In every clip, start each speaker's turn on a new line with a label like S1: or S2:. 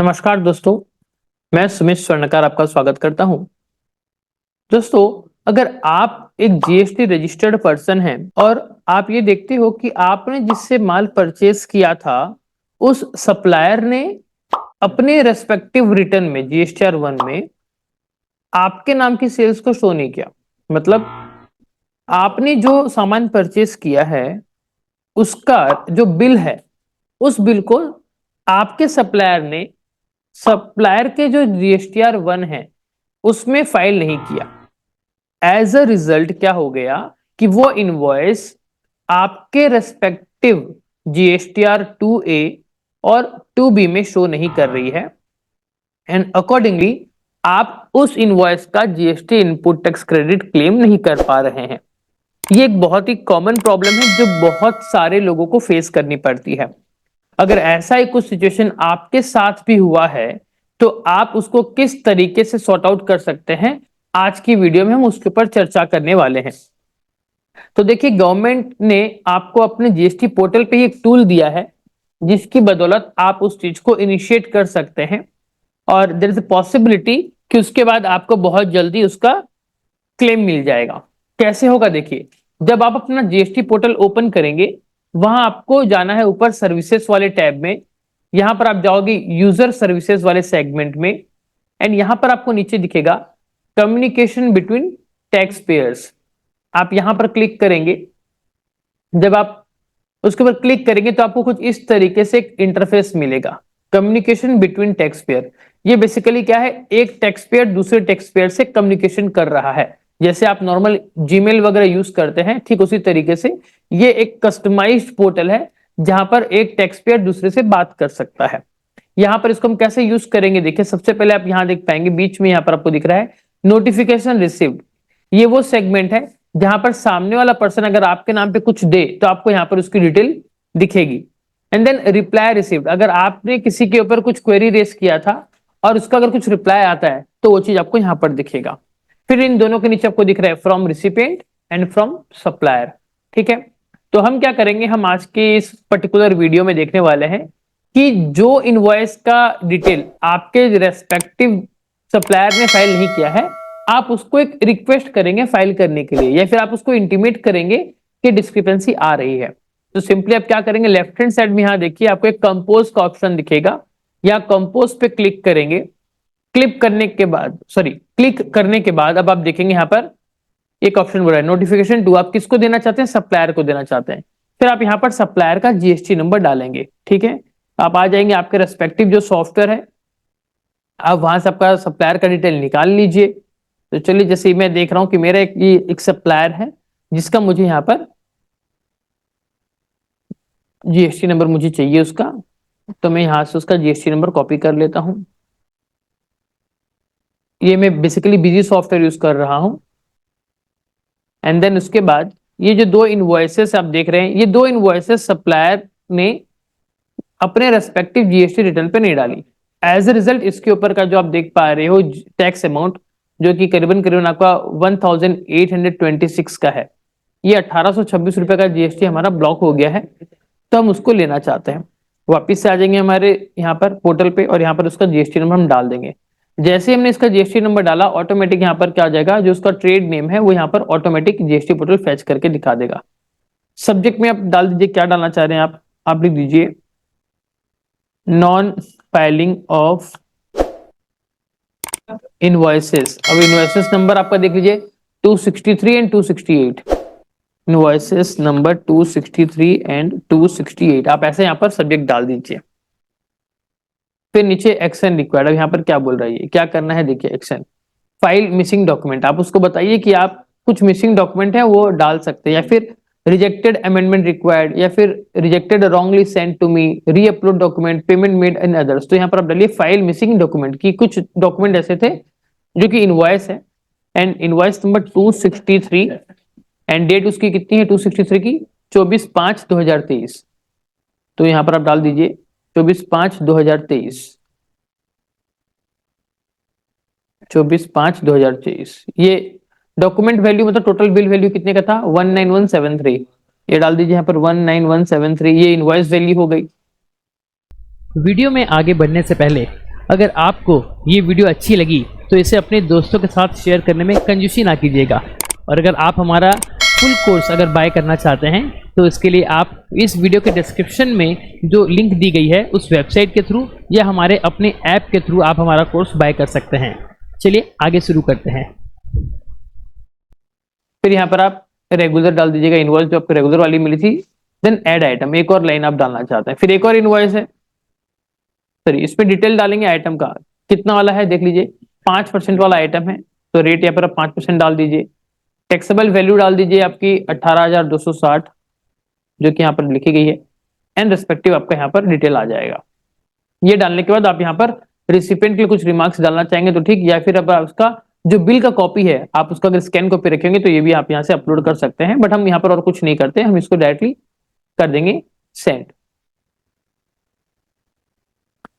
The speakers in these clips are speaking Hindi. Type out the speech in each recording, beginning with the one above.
S1: नमस्कार दोस्तों, मैं सुमित स्वर्णकार आपका स्वागत करता हूं। दोस्तों, अगर आप एक जीएसटी रजिस्टर्ड पर्सन हैं और आप ये देखते हो कि आपने जिससे माल परचेस किया था उस सप्लायर ने अपने रेस्पेक्टिव रिटर्न में जीएसटीआर 1 में आपके नाम की सेल्स को शो नहीं किया, मतलब आपने जो सामान परचेस किया है उसका जो बिल है उस बिल को आपके सप्लायर के जो जीएसटीआर 1 है उसमें फाइल नहीं किया। एज अ रिजल्ट क्या हो गया कि वो इनवॉइस आपके रेस्पेक्टिव जीएसटीआर 2A और 2B में शो नहीं कर रही है एंड अकॉर्डिंगली आप उस इनवॉइस का GST input tax credit claim नहीं कर पा रहे हैं। ये एक बहुत ही कॉमन प्रॉब्लम है जो बहुत सारे लोगों को फेस करनी पड़ती है। अगर ऐसा ही कुछ सिचुएशन आपके साथ भी हुआ है तो आप उसको किस तरीके से सॉर्ट आउट कर सकते हैं, आज की वीडियो में हम उसके ऊपर चर्चा करने वाले हैं। तो देखिए, गवर्नमेंट ने आपको अपने जीएसटी पोर्टल पे ही एक टूल दिया है जिसकी बदौलत आप उस चीज को इनिशिएट कर सकते हैं और देयर इज अ पॉसिबिलिटी कि उसके बाद आपको बहुत जल्दी उसका क्लेम मिल जाएगा। कैसे होगा देखिए, जब आप अपना जीएसटी पोर्टल ओपन करेंगे वहां आपको जाना है ऊपर सर्विसेज वाले टैब में। यहां पर आप जाओगे यूजर सर्विसेज वाले सेगमेंट में एंड यहां पर आपको नीचे दिखेगा कम्युनिकेशन बिटवीन टैक्स पेयर्स। आप यहां पर क्लिक करेंगे। जब आप उसके ऊपर क्लिक करेंगे तो आपको कुछ इस तरीके से एक इंटरफेस मिलेगा, कम्युनिकेशन बिटवीन टैक्स पेयर। ये बेसिकली क्या है, एक टैक्स पेयर दूसरे टैक्स पेयर से कम्युनिकेशन कर रहा है। जैसे आप नॉर्मल जीमेल वगैरह यूज करते हैं, ठीक उसी तरीके से ये एक कस्टमाइज्ड पोर्टल है जहां पर एक टैक्स पेयर दूसरे से बात कर सकता है। यहां पर इसको हम कैसे यूज करेंगे, देखिए सबसे पहले आप यहां देख पाएंगे बीच में यहां पर आपको दिख रहा है नोटिफिकेशन रिसीव्ड। ये वो सेगमेंट है जहां पर सामने वाला पर्सन अगर आपके नाम पे कुछ दे तो आपको यहां पर उसकी डिटेल दिखेगी। एंड देन रिप्लाई रिसीव्ड, अगर आपने किसी के ऊपर कुछ क्वेरी रेस किया था और उसका अगर कुछ रिप्लाई आता है तो वो चीज आपको यहां पर दिखेगा। फिर इन दोनों के नीचे आपको दिख रहा है from recipient and from supplier. ठीक है, तो हम क्या करेंगे, हम आज के इस पर्टिकुलर वीडियो में देखने वाले हैं कि जो इनवॉइस का डिटेल आपके रेस्पेक्टिव सप्लायर ने फाइल नहीं किया है, आप उसको एक रिक्वेस्ट करेंगे फाइल करने के लिए या फिर आप उसको इंटीमेट करेंगे कि डिस्क्रिपेंसी आ रही है। तो सिंपली आप क्या करेंगे, लेफ्ट हैंड साइड में यहां देखिए आपको एक कंपोज का ऑप्शन दिखेगा, या कंपोज पे क्लिक करेंगे। क्लिक करने के बाद अब आप देखेंगे यहां पर एक ऑप्शन बोल रहा है नोटिफिकेशन टू। आप किसको देना चाहते हैं, सप्लायर को देना चाहते हैं। फिर आप यहां पर सप्लायर का जीएसटी नंबर डालेंगे। ठीक है, आप आ जाएंगे आपके रेस्पेक्टिव जो सॉफ्टवेयर है, आप वहां से आपका सप्लायर का डिटेल निकाल लीजिए। तो चलिए, जैसे मैं देख रहा हूं कि मेरा एक सप्लायर है जिसका मुझे यहां पर जीएसटी नंबर मुझे चाहिए उसका, तो मैं यहां से उसका जीएसटी नंबर कॉपी कर लेता हूं। ये मैं बेसिकली बिजी सॉफ्टवेयर यूज कर रहा हूं। एंड देन उसके बाद ये जो दो इनवॉइसेस आप देख रहे हैं, ये दो इनवॉइसेस सप्लायर ने अपने रेस्पेक्टिव जीएसटी रिटर्न पे नहीं डाली। एज ए रिजल्ट इसके ऊपर का जो आप देख पा रहे हो टैक्स अमाउंट, जो कि करीबन करीबन आपका 1826 का है, ये 1826 रुपए का जीएसटी हमारा ब्लॉक हो गया है। तो हम उसको लेना चाहते हैं। वापिस से आ जाएंगे हमारे यहाँ पर पोर्टल पे और यहाँ पर उसका जीएसटी नंबर हम डाल देंगे। जैसे ही हमने इसका जीएसटी नंबर डाला, ऑटोमेटिक यहाँ पर क्या आ जाएगा, जो उसका ट्रेड नेम है वो यहाँ पर ऑटोमेटिक जीएसटी पोर्टल फैच करके दिखा देगा। सब्जेक्ट में आप डाल दीजिए क्या डालना चाह रहे हैं, आप लिख दीजिए नॉन फाइलिंग ऑफ इनवॉइसेस। अब इनवॉइसेस नंबर आपका देख लीजिए 263 एंड 268। इनवॉइसेस नंबर 263 एंड 268 आप ऐसे यहाँ पर सब्जेक्ट डाल दीजिए। फिर नीचे एक्शन रिक्वायर्ड, अब यहाँ पर क्या बोल रही है, क्या करना है, देखिए एक्शन फाइल मिसिंग डॉक्यूमेंट। आप उसको बताइए कि आप कुछ मिसिंग डॉक्यूमेंट है वो डाल सकते हैं, या फिर रिजेक्टेड अमेंडमेंट रिक्वायर्ड, या फिर rejected wrongly send to me, reupload document, payment made and others. तो यहाँ पर आप डालिए फाइल मिसिंग डॉक्यूमेंट की कुछ डॉक्यूमेंट ऐसे थे जो कि इनवॉइस है and invoice number 263 and date उसकी कितनी है 263 की 24/5/2023। तो यहाँ पर आप डाल दीजिए 24/5/2023, 24/5/2023। ये डॉक्यूमेंट वैल्यू मतलब टोटल बिल वैल्यू कितने का था 19173। ये डाल दीजिए यहाँ पर 19173, ये इनवॉइस वैल्यू हो गई।
S2: वीडियो में आगे बढ़ने से पहले अगर आपको ये वीडियो अच्छी लगी तो इसे अपने दोस्तों के साथ शेयर करने में कंजूसी ना कीजिएगा। और अगर आप हमारा फुल कोर्स अगर बाय करना चाहते हैं तो इसके लिए आप इस वीडियो के डिस्क्रिप्शन में जो लिंक दी गई है उस वेबसाइट के थ्रू या हमारे अपने ऐप के थ्रू आप हमारा कोर्स बाय कर सकते हैं। चलिए आगे शुरू करते हैं।
S1: फिर यहाँ पर आप रेगुलर डाल दीजिएगा, इनवॉइस जो आपको रेगुलर वाली मिली थी। देन ऐड आइटम, एक और लाइन आप डालना चाहते हैं। फिर एक और इनवॉइस है, सॉरी इसमें डिटेल डालेंगे आइटम का कितना वाला है देख लीजिए। 5% वाला आइटम है तो रेट यहाँ पर आप 5% डाल दीजिए। टैक्सेबल वैल्यू डाल दीजिए आपकी 18,260 जो कि यहाँ पर लिखी गई है। एंड रेस्पेक्टिव आपका यहाँ पर डिटेल आ जाएगा। ये डालने के बाद आप यहाँ पर रिसिपेंट के लिए कुछ रिमार्क्स डालना चाहेंगे तो ठीक, या फिर अब उसका जो बिल का कॉपी है आप उसका अगर स्कैन कॉपी रखेंगे तो ये भी आप यहाँ से अपलोड कर सकते हैं। बट हम यहाँ पर और कुछ नहीं करते, हम इसको डायरेक्टली कर देंगे send.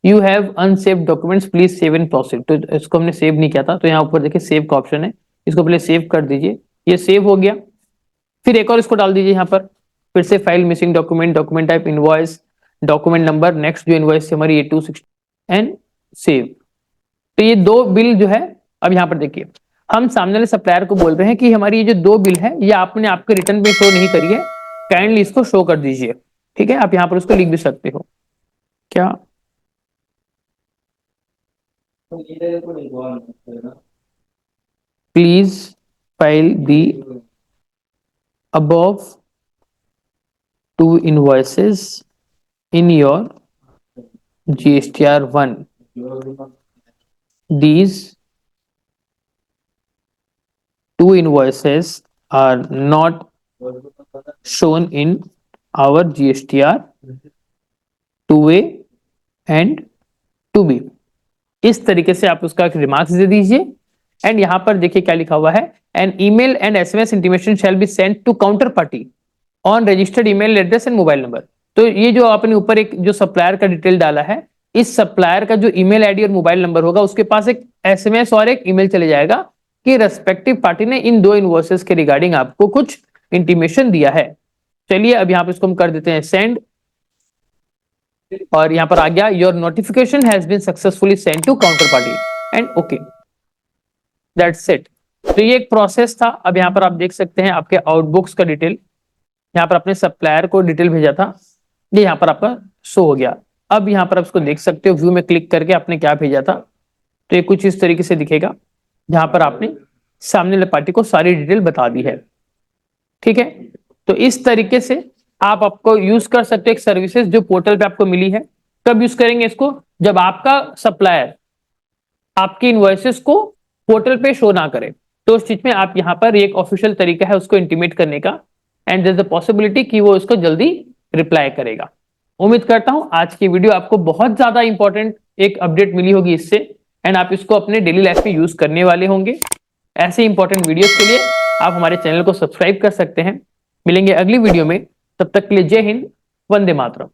S1: You have unsaved documents, please save and proceed. तो इसको हमने सेव नहीं किया था तो यहाँ ऊपर देखिए सेव का ऑप्शन है, इसको पहले सेव कर दीजिए। ये सेव हो गया। फिर एक और इसको डाल दीजिए यहाँ पर, फिर से file missing document, document type invoice, document number, next जो इनवॉइस हमारी A260 एंड सेव। तो ये दो बिल जो है, अब यहाँ पर देखिए हम सामने वाले सप्लायर को बोल रहे हैं कि हमारी ये जो दो बिल है ये आपने आपके रिटर्न पे शो नहीं करी है, काइंडली इसको शो कर दीजिए। ठीक है, आप यहाँ पर उसको लिख भी सकते हो क्या, please file the above two invoices in your GSTR1. These two invoices are not shown in our GSTR 2A and 2B। इस तरीके से आप उसका रिमार्क्स दे दीजिए। एंड यहां पर देखिए क्या लिखा हुआ है, an email and SMS intimation shall be sent to counter party on registered email address and mobile number. तो ये जो आपने ऊपर एक जो सप्लायर का डिटेल डाला है, इस सप्लायर का जो ईमेल आईडी और मोबाइल नंबर होगा उसके पास एक SMS और एक ईमेल चले जाएगा कि रेस्पेक्टिव पार्टी ने इन दो इनवॉइसेस के रिगार्डिंग आपको कुछ इंटीमेशन दिया है। चलिए अब यहाँ पे इसको हम कर देते हैं सेंड, और यहाँ पर आ गया your notification has been successfully send to counter party and okay, that's it. तो ये एक प्रोसेस था। अब यहाँ पर आप देख सकते हैं आपके आउटबुक्स का डिटेल, यहाँ पर अपने सप्लायर को डिटेल भेजा था, ये यहाँ पर आपका शो हो गया। अब यहाँ पर आप इसको देख सकते हो, व्यू में क्लिक करके आपने क्या भेजा था, तो ये कुछ इस तरीके से दिखेगा जहां पर आपने सामने वाले पार्टी को सारी डिटेल बता दी है। ठीक है, तो इस तरीके से आप आपको यूज कर सकते हो एक सर्विसेज जो पोर्टल पे आपको मिली है। कब यूज करेंगे इसको, जब आपका सप्लायर आपकी इनवॉइसेस को पोर्टल पे शो ना करे, तो उस चीज में आप यहाँ पर एक ऑफिशियल तरीका है उसको इंटीमेट करने का, and there is the possibility कि वो उसको जल्दी रिप्लाई करेगा। उम्मीद करता हूं आज की वीडियो आपको बहुत ज्यादा इंपॉर्टेंट एक अपडेट मिली होगी इससे, एंड आप इसको अपने डेली लाइफ में यूज करने वाले होंगे। ऐसे इंपॉर्टेंट वीडियोस के लिए आप हमारे चैनल को सब्सक्राइब कर सकते हैं। मिलेंगे अगली वीडियो में, तब तक के लिए जय हिंद, वंदे मातरम।